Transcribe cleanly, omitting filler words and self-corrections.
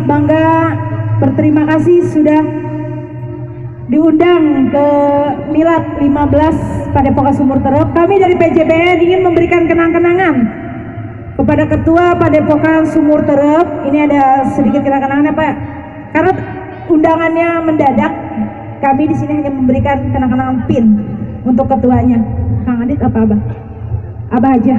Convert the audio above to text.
bangga, berterima kasih sudah diundang ke Milad 15 Padepokan Sumur Terep. Kami dari PJBN ingin memberikan kenang-kenangan kepada Ketua Padepokan Sumur Terep. Ini ada sedikit kenang-kenangannya Pak, karena undangannya mendadak. Kami di sini hanya memberikan kenang-kenangan pin untuk ketuanya. Kang Adit apa Abah? Abah aja.